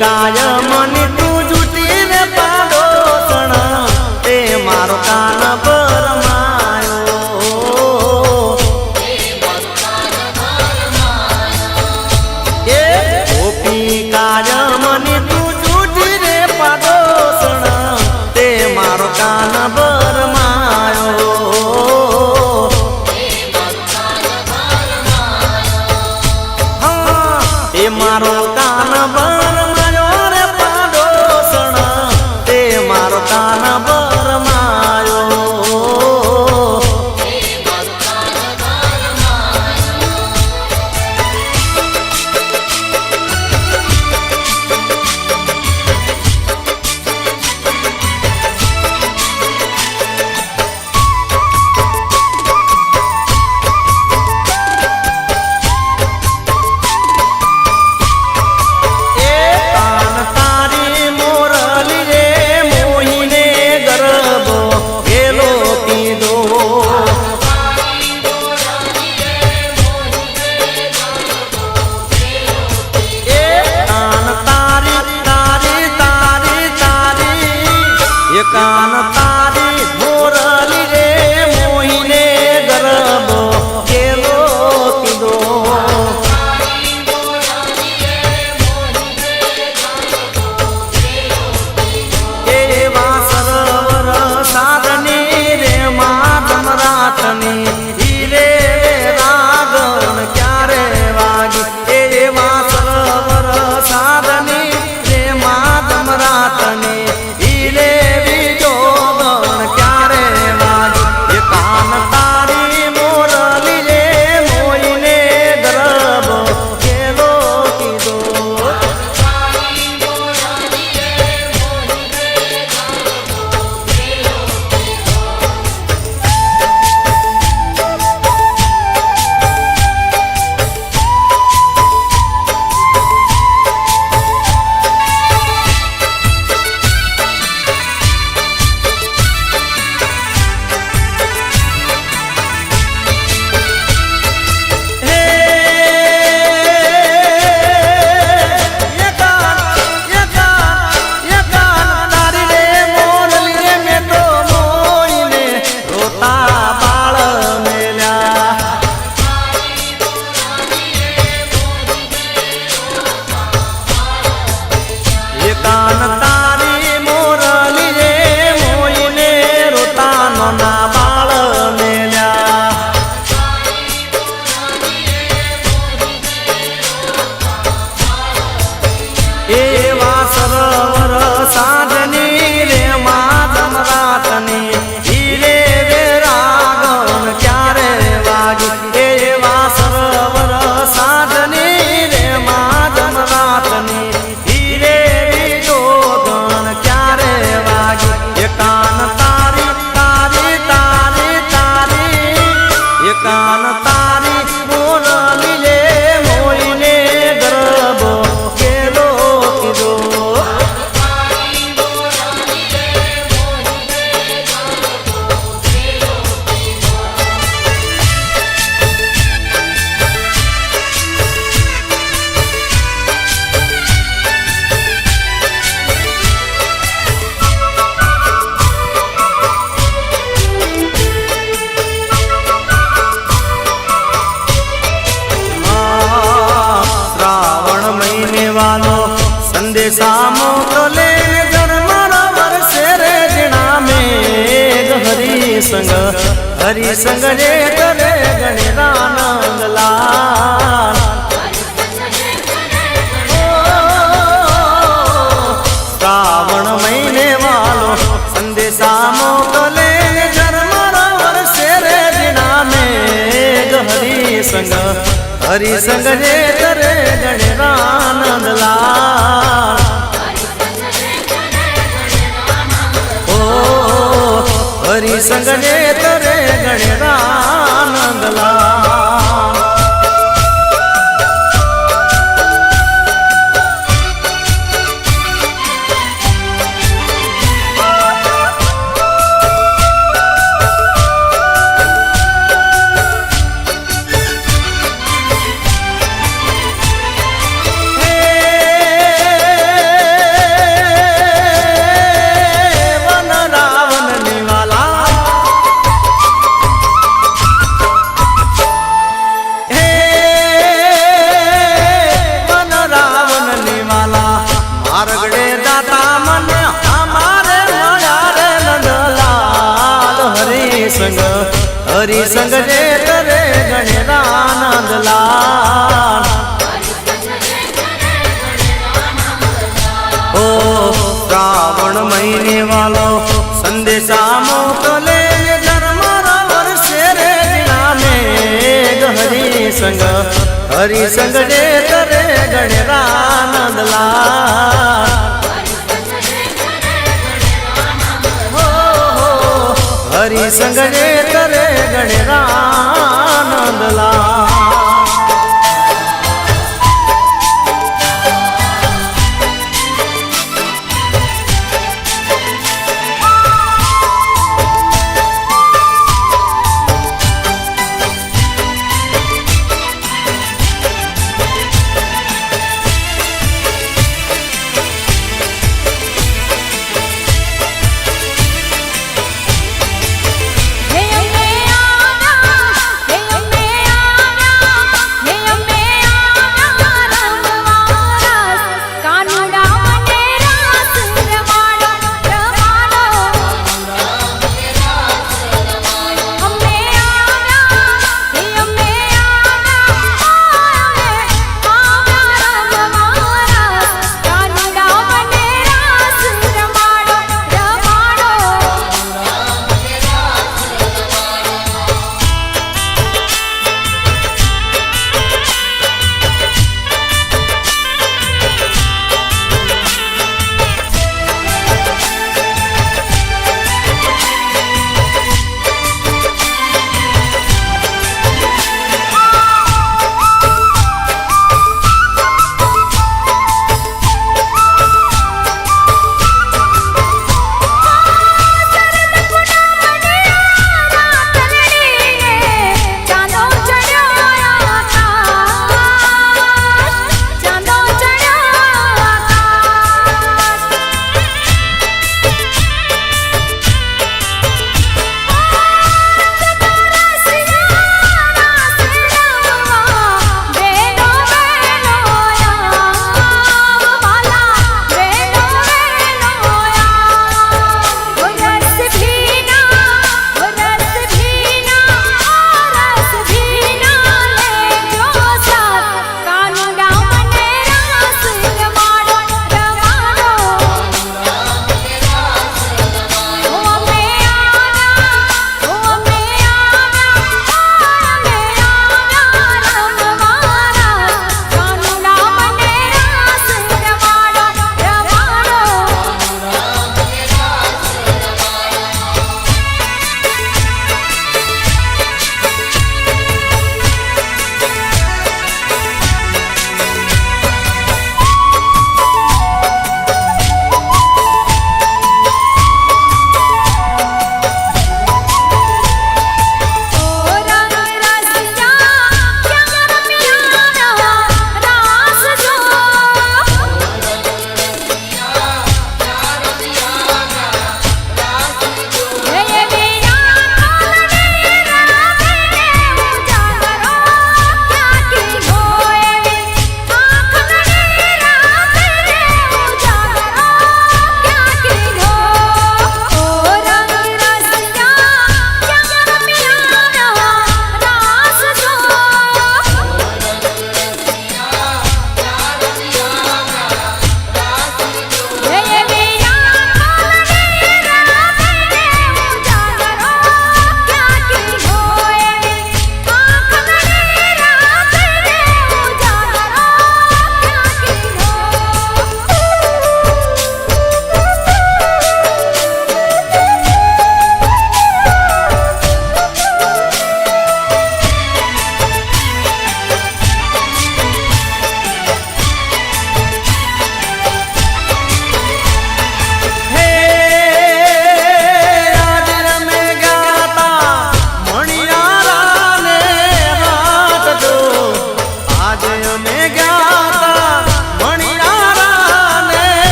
કાય મની તું જૂટી રે પાડોસણ તે મારો કાન ભરમાયો એ ગોપી કાય મની તું જૂટી રે પાડોસણ તે મારો કાન ભરમાયો હા એ મારો કાન ભરમાયો રે પાડોસણ તે મારો કાન ભરમાયો કાન તારી મોરલી રે મોહીને ગરબો કેલો કીધો એવા સરોવર સાધની રે માધમ રાતની હીરે રાગણ ક્યારે વાગી એવા સરોવર સાધની રે માધમ રાતની હીરે કાન તારી મોરલી રે મોઈને રોતાનો ના બાળ મેલ્યા એવા સરોવર સાધની રે માધમ રાતની હીરે રે રાગણ ક્યારે વાગી એવા સરોવર સાધની રે માધમ રાતની કાન તારી તારી તારી તારી એ કાન તારી મોરલી લે મોઈને ગરબો કેલો કીધો સંદેશા મોકલે જન્મર વર્ષે રે જીણા મેઘ હરિસંગ હરિસંગ રે કરે ગણેરાનંદ લાલ શ્રાવણ મહિને વાલો સંદેશા મોકલે જન્મર વર્ષે રે જીણા મેઘ હરિસંગ હરિસંગ રે કરે ગણેરાનંદ લાલ હરિસંગ ને તરે ગણેરાનંદ લાલ હરિ સંગ ને કરે ગણેરાનંદ લાલ ઓ શ્રાવણ મહિને વાલો સંદેશા મોકલે ધર્મ વર્ષે રે નામે હરિ સંગ ને કરે ગણેરાનંદ લાલ હરિ સંગ ને કરે ગણેરાનંદ લાલ